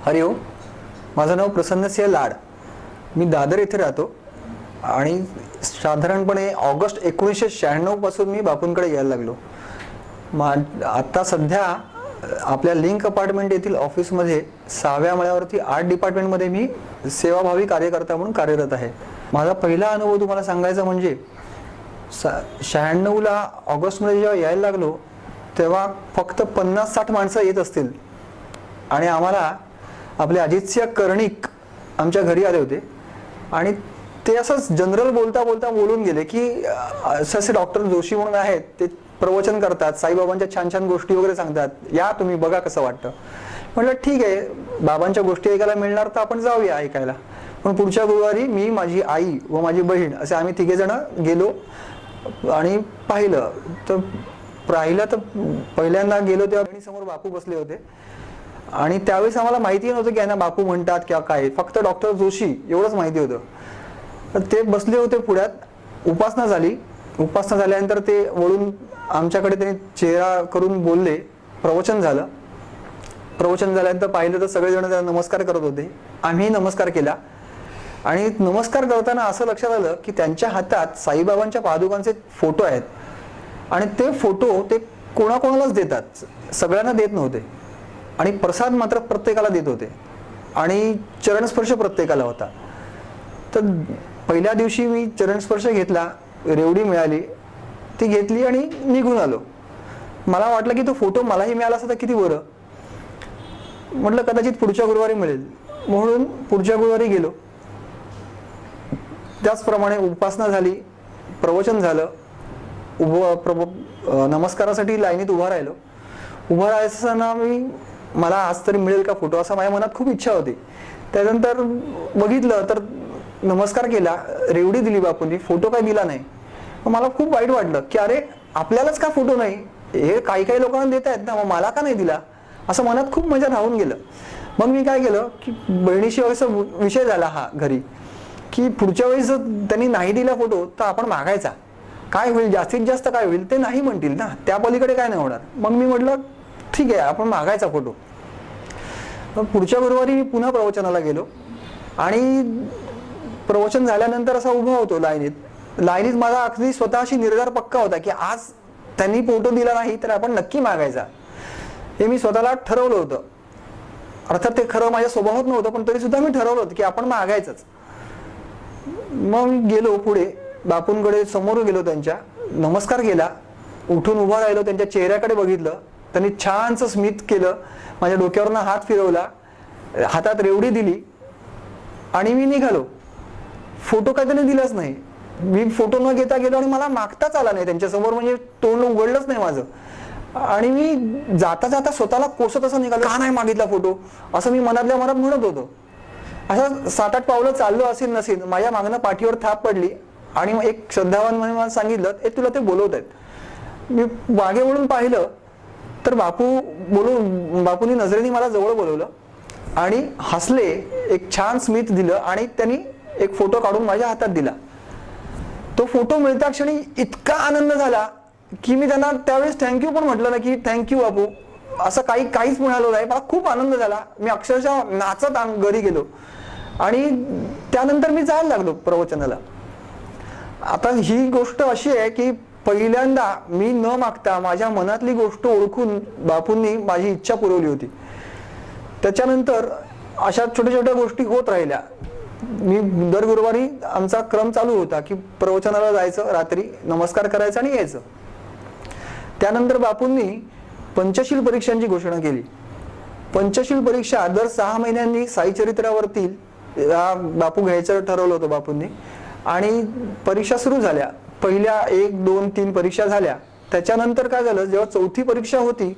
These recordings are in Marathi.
हरि ओम. माझं नाव प्रसन्नसिंह लाड. मी दादर येथे राहतो आणि साधारणपणे ऑगस्ट 1996 पासून मी बापूंकडे यायला लागलो. आता सध्या आपल्या लिंक अपार्टमेंट येथील ऑफिसमध्ये 6व्या मळ्यावरती आर्ट डिपार्टमेंटमध्ये मी सेवाभावी कार्यकर्ता म्हणून कार्यरत आहे. माझा पहिला अनुभव तुम्हाला सांगायचा म्हणजे 96ला ऑगस्टमध्ये जेव्हा यायला लागलो तेव्हा फक्त 50-60 माणसं येत असतील आणि आम्हाला आपले अजितसिंह कर्णिक आमच्या घरी आले होते आणि ते असंच जनरल बोलता बोलता बोलून गेले की असे डॉक्टर जोशी म्हणून आहेत, ते प्रवचन करतात, साईबाबांच्या छान छान गोष्टी वगैरे सांगतात, या तुम्ही बघा कसं वाटतं. म्हटलं ठीक आहे, बाबांच्या गोष्टी ऐकायला मिळणार तर आपण जाऊया ऐकायला. पण पुढच्या गुरुवारी मी, माझी आई व माझी बहीण असे आम्ही 3घे जण गेलो आणि पाहिलं तर पहिल्यांदा गेलो तेव्हा समोर बापू बसले होते आणि त्यावेळेस आम्हाला माहिती नव्हतं की यांना बापू म्हणतात किंवा काय, फक्त डॉक्टर जोशी एवढंच माहिती होतं. तर ते बसले होते पुढ्यात. उपासना झाली. उपासना झाल्यानंतर ते वळून आमच्याकडे त्यांनी चेहरा करून बोलले. प्रवचन झालं. प्रवचन झाल्यानंतर पाहिलं तर सगळेजण त्यांना नमस्कार करत होते. आम्ही नमस्कार केला आणि नमस्कार करताना असं लक्षात आलं की त्यांच्या हातात साईबाबांच्या पादुकांचे फोटो आहेत आणि ते फोटो ते कोणाकोणालाच देतात, सगळ्यांना देत नव्हते आणि प्रसाद मात्र प्रत्येकाला देत होते आणि चरणस्पर्श प्रत्येकाला होता. तर पहिल्या दिवशी मी चरणस्पर्श घेतला, रेवडी मिळाली, ती घेतली आणि निघून आलो. मला वाटलं की तो फोटो मलाही मिळाला असता तर किती बरं. म्हटलं कदाचित पुढच्या गुरुवारी मिळेल म्हणून पुढच्या गुरुवारी गेलो. त्याचप्रमाणे उपासना झाली, प्रवचन झालं, नमस्कारासाठी लाईनीत उभा राहिलो. उभा राहायचं मला आज तरी मिळेल का फोटो असं माझ्या मनात खूप इच्छा होती. त्यानंतर बघितलं तर नमस्कार केला, रेवडी दिली बापूंनी, फोटो काय दिला नाही. मला खूप वाईट वाटलं की अरे आपल्यालाच का फोटो नाही, हे काही काही लोकांना देत आहेत ना, मग मला का नाही दिला, असं मनात खूप मजा राहून गेलं. मग मी काय केलं की बहिणीशी असं विषय झाला हा घरी की पुढच्या वेळेस जर त्यांनी नाही दिला फोटो तर आपण मागायचा, काय होईल, जास्तीत जास्त काय होईल, ते नाही म्हणतील ना, त्या पलीकडे काय नाही होणार. मग मी म्हटलं ठीक आहे आपण मागायचा फोटो. पुढच्या गुरुवारी मी पुन्हा प्रवचनाला गेलो आणि प्रवचन झाल्यानंतर असा उभा होतो लाईनीत माझा अगदी स्वतःशी निर्धार पक्का होता की आज त्यांनी फोटो दिला नाही तर आपण नक्की मागायचा. हे मी स्वतःला ठरवलं होतं. अर्थात ते खरं माझ्या स्वभावात नव्हतं पण तरी सुद्धा मी ठरवलं होतं की आपण मागायचंच. मग मी गेलो पुढे बापूंकडे, समोर गेलो, त्यांच्या नमस्कार केला, उठून उभा राहिलो, त्यांच्या चेहऱ्याकडे बघितलं. त्यांनी छानसं स्मित केलं, माझ्या डोक्यावरनं हात फिरवला, हातात रेवडी दिली आणि मी निघालो. फोटो काय त्याने दिलाच नाही. मी फोटो न घेता गेलो आणि मला मागताच आला नाही त्यांच्यासमोर, म्हणजे तोंड उघडलंच नाही माझं. आणि मी जाता जाता स्वतःला कोसत असं निघालो, का नाही मागितला फोटो, असं मी मनातल्या मनात म्हणत होतो. असं 7-8 पावलं चाललो असेल नसेल, माझ्या मागणं पाठीवर थाप पडली आणि मग एक श्रद्धावान म्हणून मला सांगितलं तुला ते बोलवत आहेत. मी मागे वळून पाहिलं तर बापूंनी नजरेने मला जवळ बोलवलं आणि हसले, एक छान स्मित दिलं आणि त्यांनी एक फोटो काढून माझ्या हातात दिला. तो फोटो मिळता क्षणी इतका आनंद झाला की मी त्यांना त्यावेळेस थँक्यू पण म्हटलं ना की थँक्यू बापू, असं काहीच म्हणालो नाही. मला खूप आनंद झाला. मी अक्षरशः नाचत घरी गेलो आणि त्यानंतर मी जायला लागलो प्रवचनाला. आता ही गोष्ट अशी आहे की पहिल्यांदा मी न मागता माझ्या मनातली गोष्ट ओळखून बापूंनी माझी इच्छा पुरवली होती. त्याच्यानंतर अशा छोट्या छोट्या गोष्टी होत राहिल्या. मी दर गुरुवारी आमचा क्रम चालू होता की प्रवचनाला जायचं, रात्री नमस्कार करायचा आणि यायचं. त्यानंतर बापूंनी पंचशील परीक्षांची घोषणा केली. पंचशील परीक्षा दर 6 महिन्यांनी साईचरित्रावरती बापू घ्यायचं ठरवलं होतं बापूंनी आणि परीक्षा सुरू झाल्या. पहिल्या 1, 2, 3 परीक्षा झाल्या. त्याच्यानंतर काय झालं, जेव्हा 4थी परीक्षा होती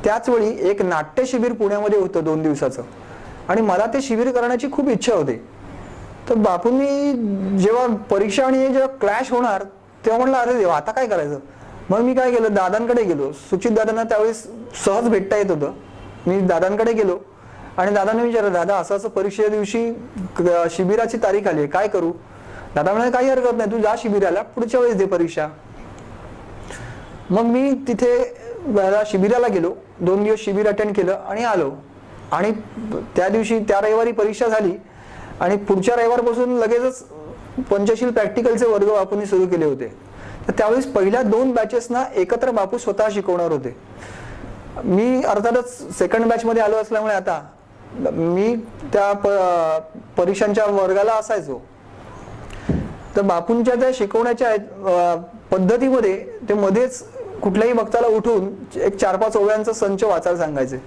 त्याच वेळी एक नाट्य शिबिर पुण्यामध्ये होतं 2 दिवसाचं आणि मला ते शिबिर करण्याची खूप इच्छा होती. तर बापूंनी जेव्हा परीक्षा आणि जेव्हा क्लॅश होणार तेव्हा म्हटलं अरे देवा आता काय करायचं. मग मी काय केलं, दादांकडे गेलो. सुचित दादांना त्यावेळेस सहज भेटता येत होतं. मी दादांकडे गेलो आणि दादांनी विचारलं, दादा असं असं परीक्षेच्या दिवशी शिबिराची तारीख आली आहे, काय करू. दादा म्हणाले काही हरकत नाही, तू जा शिबिराला, पुढच्या वेळेस दे परीक्षा. मग मी तिथे शिबिराला गेलो, 2 दिवस शिबिर अटेंड केलं आणि आलो. आणि त्या दिवशी त्या रविवारी परीक्षा झाली आणि पुढच्या रविवारपासून लगेचच पंचशील प्रॅक्टिकलचे वर्ग बापूंनी सुरू केले होते. तर त्यावेळेस पहिल्या 2 बॅचेसना एकत्र बापू स्वतः शिकवणार होते. मी अर्थातच सेकंड बॅच मध्ये आलो असल्यामुळे आता मी त्या परीक्षांच्या वर्गाला असायचो. तर बापूंच्या त्या शिकवण्याच्या पद्धतीमध्ये ते मध्येच कुठल्याही भक्ताला उठून एक 4-5 ओव्यांचा संच वाचायला सांगायचे.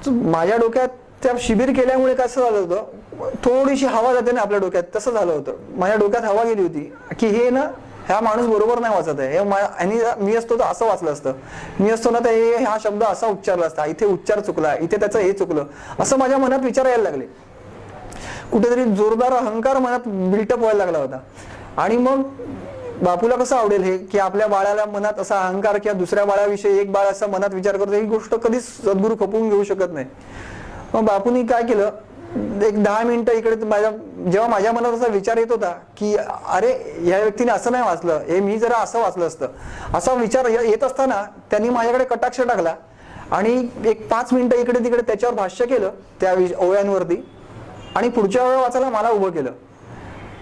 माझ्या डोक्यात त्या शिबिर केल्यामुळे कसं झालं होतं, थोडीशी हवा जाते ना आपल्या डोक्यात, तसं झालं होतं. माझ्या डोक्यात हवा गेली होती की हे ना, ह्या माणूस बरोबर नाही वाचत आहे, मी असतो तर असं वाचलं असतं, मी असतो ना तर हा शब्द असा उच्चारला असता, इथे उच्चार चुकला, इथे त्याचं हे चुकलं, असं माझ्या मनात विचार यायला लागले. कुठेतरी जोरदार अहंकार मनात बिल्टअप व्हायला लागला होता. आणि मग बापूला कसं आवडेल हे की आपल्या बाळाला मनात असा अहंकार किंवा दुसऱ्या बाळाविषयी एक बाळ असा मनात विचार करतो, ही गोष्ट कधीच सद्गुरू खपवून घेऊ शकत नाही. मग बापूंनी काय केलं, एक 10 मिनिटं इकडे जेव्हा माझ्या मनात असा विचार येत होता की अरे या व्यक्तीने असं नाही वाचलं, हे मी जरा असं वाचलं असतं, असा विचार येत असताना त्यांनी माझ्याकडे कटाक्ष टाकला आणि एक 5 मिनिटं इकडे तिकडे त्याच्यावर भाष्य केलं त्या ओव्यांवरती. आणि पुढच्या वेळा वाचायला मला उभं केलं.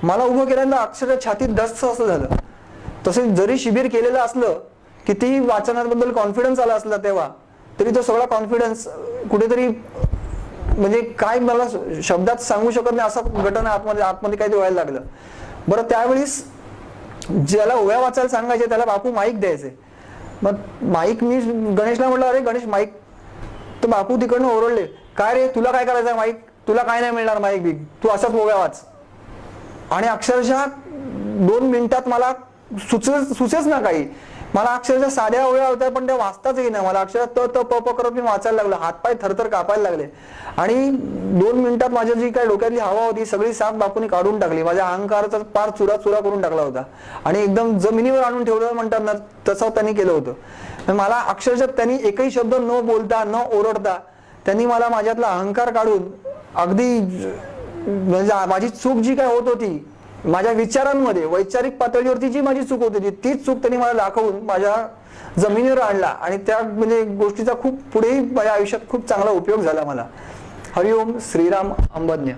मला उभं केल्यानंतर अक्षरशः छातीत धस्स असं झालं. तसे जरी शिबिर केलेलं असलं, कितीही वाचनाबद्दल कॉन्फिडन्स आला असला तेव्हा, तरी तो सगळा कॉन्फिडन्स कुठेतरी म्हणजे काय मला शब्दात सांगू शकत नाही असा घटना आतमध्ये काहीतरी व्हायला लागलं. बरं, त्यावेळेस ज्याला ओव्या वाचायला सांगायचे त्याला बापू माईक द्यायचे. मग माईक मी गणेशला म्हटलं, अरे गणेश माईक. तर बापू तिकडनं ओरडले, काय रे तुला काय करायचं माईक, तुला काय नाही मिळणार माईक बिक, तू असाच ओव्या वाच. आणि अक्षरशः 2 मिनिटात मला सुचेच ना काही, मला अक्षरशः साध्या ओव्या होत्या पण त्या वाचताच येईना मला. अक्षरशः त प प करत मी वाचायला लागलो, हातपाय थरथर कापायला लागले. आणि 2 मिनिटात माझ्या जी काही डोक्यातली हवा होती सगळी साफ बापूंनी काढून टाकली. माझ्या अहंकाराचा पार चुरा करून टाकला होता आणि एकदम जमिनीवर आणून ठेवलं म्हणतात ना, तसं त्यांनी केलं होतं. मला अक्षरशः त्यांनी एकही शब्द न बोलता न ओरडता त्यांनी मला माझ्यातला अहंकार काढून अगदी म्हणजे माझी चूक जी काय होत होती माझ्या विचारांमध्ये, वैचारिक पातळीवरती जी माझी चूक होती तीच चूक त्यांनी मला दाखवून माझ्या जमिनीवर आणला. आणि त्या म्हणजे गोष्टीचा खूप पुढेही माझ्या आयुष्यात खूप चांगला उपयोग झाला मला. हरिओम. श्रीराम अंबज्ञ.